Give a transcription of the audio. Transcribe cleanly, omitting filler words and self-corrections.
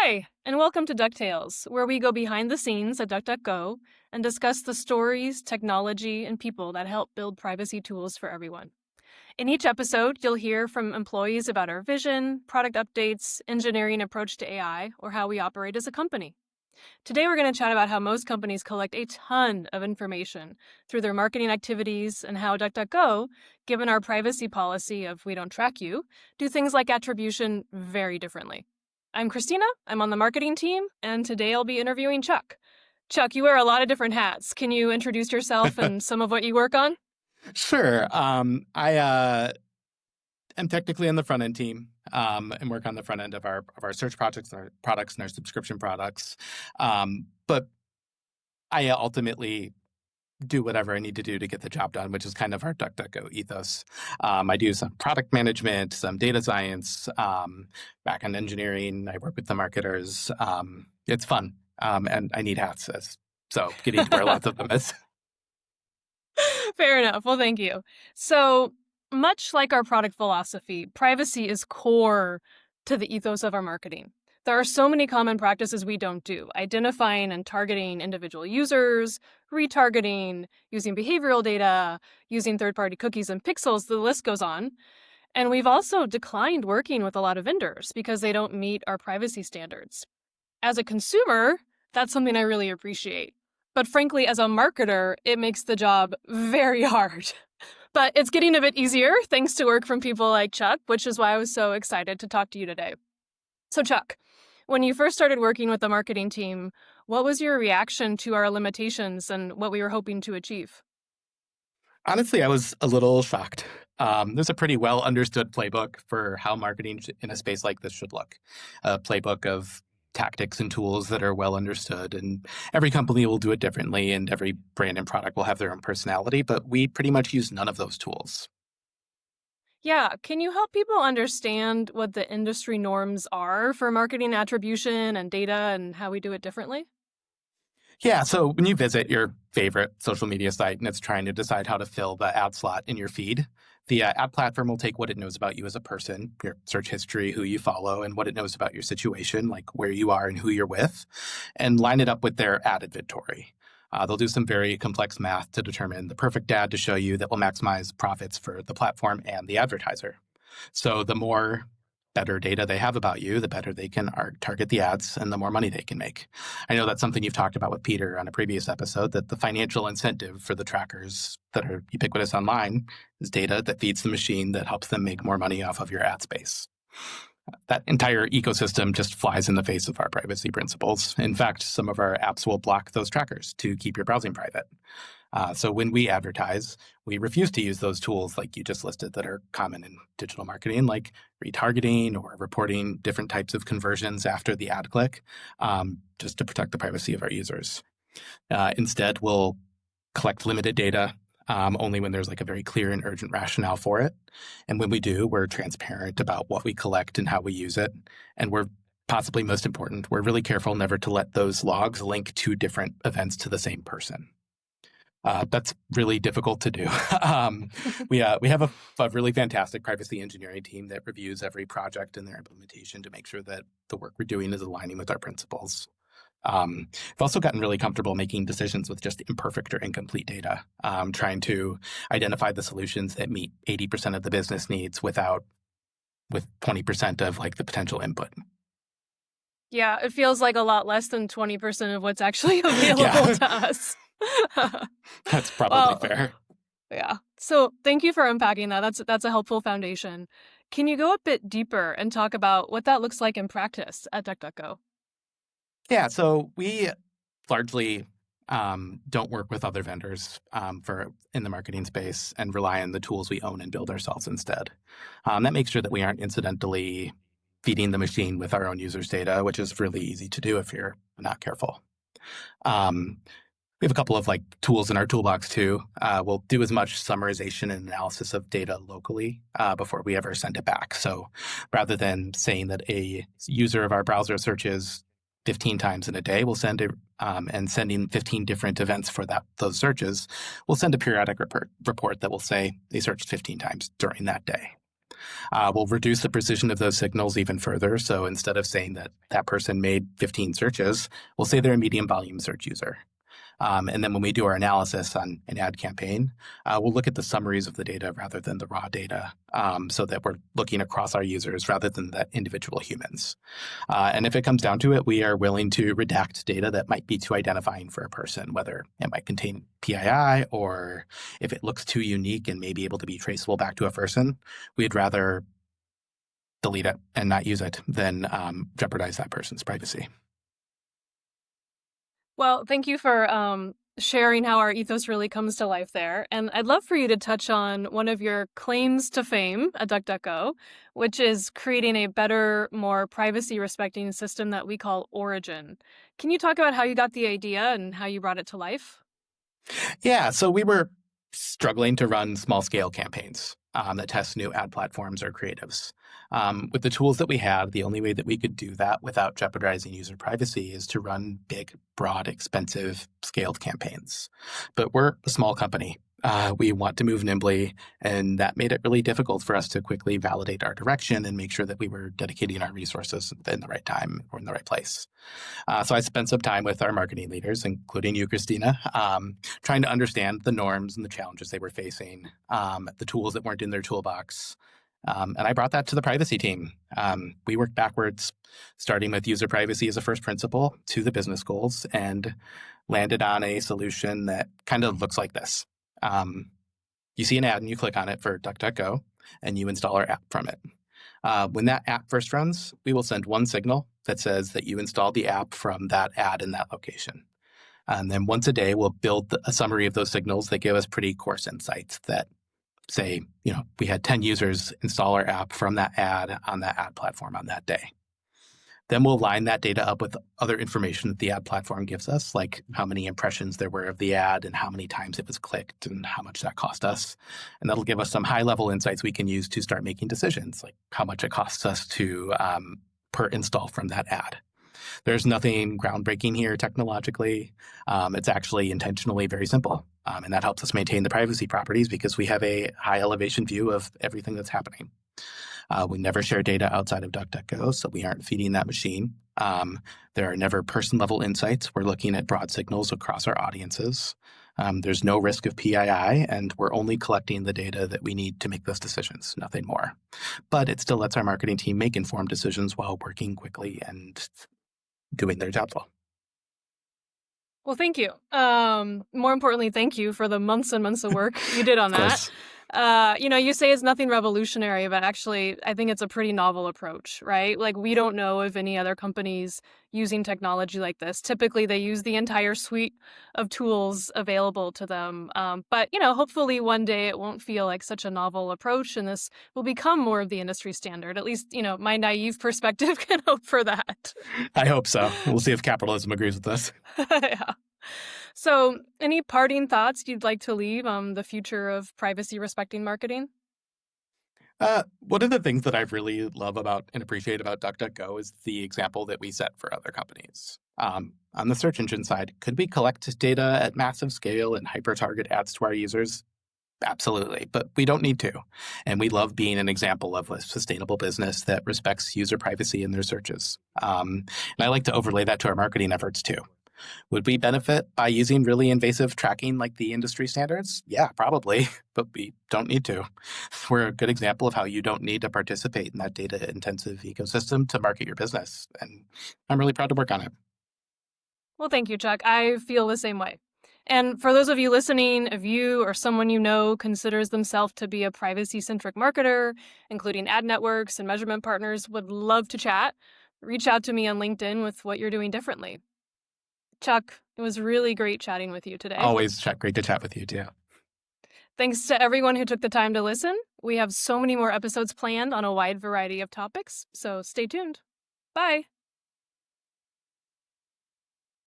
Hi, and welcome to DuckTales, where we go behind the scenes at DuckDuckGo and discuss the stories, technology, and people that help build privacy tools for everyone. In each episode, you'll hear from employees about our vision, product updates, engineering approach to AI, or how we operate as a company. Today, we're going to chat about how most companies collect a ton of information through their marketing activities and how DuckDuckGo, given our privacy policy of we don't track you, do things like attribution very differently. I'm Christina, I'm on the marketing team, and today I'll be interviewing Chuck. Chuck, you wear a lot of different hats. Can you introduce yourself and some of what you work on? Sure. I am technically on the front end team and work on the front end of our search projects, our products, and our subscription products. But I ultimately do whatever I need to do to get the job done, which is kind of our DuckDuckGo ethos. I do some product management, some data science, back-end engineering. I work with the marketers. It's fun, and I need hats, so getting to wear lots of them is. Fair enough. Well, thank you. So, much like our product philosophy, privacy is core to the ethos of our marketing. There are so many common practices we don't do: identifying and targeting individual users, retargeting, using behavioral data, using third-party cookies and pixels, the list goes on. And we've also declined working with a lot of vendors because they don't meet our privacy standards. As a consumer, that's something I really appreciate. But frankly, as a marketer, it makes the job very hard. But it's getting a bit easier thanks to work from people like Chuck, which is why I was so excited to talk to you today. So Chuck, when you first started working with the marketing team, what was your reaction to our limitations and what we were hoping to achieve? Honestly, I was a little shocked. There's a pretty well understood playbook for how marketing in a space like this should look. A playbook of tactics and tools that are well understood, and every company will do it differently, and every brand and product will have their own personality, but we pretty much use none of those tools. Yeah, can you help people understand what the industry norms are for marketing attribution and data and how we do it differently? Yeah, so when you visit your favorite social media site and it's trying to decide how to fill the ad slot in your feed, the ad platform will take what it knows about you as a person, your search history, who you follow, and what it knows about your situation, like where you are and who you're with, and line it up with their ad inventory. They'll do some very complex math to determine the perfect ad to show you that will maximize profits for the platform and the advertiser. So the more better data they have about you, the better they can target the ads and the more money they can make. I know that's something you've talked about with Peter on a previous episode, that the financial incentive for the trackers that are ubiquitous online is data that feeds the machine that helps them make more money off of your ad space. That entire ecosystem just flies in the face of our privacy principles. In fact, some of our apps will block those trackers to keep your browsing private. So when we advertise, we refuse to use those tools like you just listed that are common in digital marketing, like retargeting or reporting different types of conversions after the ad click, just to protect the privacy of our users. Instead, we'll collect limited data only when there's like a very clear and urgent rationale for it. And when we do, we're transparent about what we collect and how we use it. And we're possibly most important, we're really careful never to let those logs link two different events to the same person. That's really difficult to do. We have a really fantastic privacy engineering team that reviews every project and their implementation to make sure that the work we're doing is aligning with our principles. We've also gotten really comfortable making decisions with just imperfect or incomplete data, trying to identify the solutions that meet 80% of the business needs with 20% of like the potential input. Yeah, it feels like a lot less than 20% of what's actually available to us. That's probably Well, fair. yeah. So thank you for unpacking that. That's a helpful foundation. Can you go a bit deeper and talk about what that looks like in practice at DuckDuckGo? Yeah, so we largely don't work with other vendors in the marketing space and rely on the tools we own and build ourselves instead. That makes sure that we aren't incidentally feeding the machine with our own users' data, which is really easy to do if you're not careful. We have a couple of like tools in our toolbox too. We'll do as much summarization and analysis of data locally before we ever send it back. So rather than saying that a user of our browser searches 15 times in a day, we'll send it and sending 15 different events for those searches, we'll send a periodic report that will say they searched 15 times during that day. We'll reduce the precision of those signals even further. So instead of saying that that person made 15 searches, we'll say they're a medium volume search user. And then when we do our analysis on an ad campaign, we'll look at the summaries of the data rather than the raw data, so that we're looking across our users rather than the individual humans. And if it comes down to it, we are willing to redact data that might be too identifying for a person, whether it might contain PII or if it looks too unique and may be able to be traceable back to a person, we'd rather delete it and not use it than jeopardize that person's privacy. Well, thank you for sharing how our ethos really comes to life there. And I'd love for you to touch on one of your claims to fame at DuckDuckGo, which is creating a better, more privacy respecting system that we call Origin. Can you talk about how you got the idea and how you brought it to life? Yeah, so we were struggling to run small scale campaigns that test new ad platforms or creatives. With the tools that we had, the only way that we could do that without jeopardizing user privacy is to run big, broad, expensive, scaled campaigns. But we're a small company. We want to move nimbly, and that made it really difficult for us to quickly validate our direction and make sure that we were dedicating our resources in the right time or in the right place. So I spent some time with our marketing leaders, including you, Christina, trying to understand the norms and the challenges they were facing, the tools that weren't in their toolbox. And I brought that to the privacy team. We worked backwards, starting with user privacy as a first principle to the business goals, and landed on a solution that kind of looks like this. You see an ad and you click on it for DuckDuckGo, and you install our app from it. When that app first runs, we will send one signal that says that you installed the app from that ad in that location. And then once a day, we'll build a summary of those signals that give us pretty coarse insights that say, we had 10 users install our app from that ad on that ad platform on that day. Then we'll line that data up with other information that the ad platform gives us, like how many impressions there were of the ad and how many times it was clicked and how much that cost us. And that'll give us some high-level insights we can use to start making decisions, like how much it costs us to per install from that ad. There's nothing groundbreaking here technologically. It's actually intentionally very simple. And that helps us maintain the privacy properties because we have a high elevation view of everything that's happening. We never share data outside of DuckDuckGo, so we aren't feeding that machine. There are never person-level insights. We're looking at broad signals across our audiences. There's no risk of PII, and we're only collecting the data that we need to make those decisions, nothing more. But it still lets our marketing team make informed decisions while working quickly and doing their job well. Well, thank you. More importantly, thank you for the months and months of work you did on Of that. course. You say it's nothing revolutionary, but actually, I think it's a pretty novel approach, right? Like, we don't know of any other companies using technology like this. Typically, they use the entire suite of tools available to them. But, hopefully one day it won't feel like such a novel approach, and this will become more of the industry standard. At least, my naive perspective can hope for that. I hope so. We'll see if capitalism agrees with us. Yeah. So, any parting thoughts you'd like to leave on the future of privacy respecting marketing? One of the things that I really love about and appreciate about DuckDuckGo is the example that we set for other companies. On the search engine side, could we collect data at massive scale and hyper-target ads to our users? Absolutely, but we don't need to. And we love being an example of a sustainable business that respects user privacy in their searches. And I like to overlay that to our marketing efforts too. Would we benefit by using really invasive tracking like the industry standards? Yeah, probably, but we don't need to. We're a good example of how you don't need to participate in that data-intensive ecosystem to market your business, and I'm really proud to work on it. Well, thank you, Chuck. I feel the same way. And for those of you listening, if you or someone you know considers themselves to be a privacy-centric marketer, including ad networks and measurement partners, would love to chat. Reach out to me on LinkedIn with what you're doing differently. Chuck, it was really great chatting with you today. Always great to chat with you too. Thanks to everyone who took the time to listen. We have so many more episodes planned on a wide variety of topics, so stay tuned. Bye.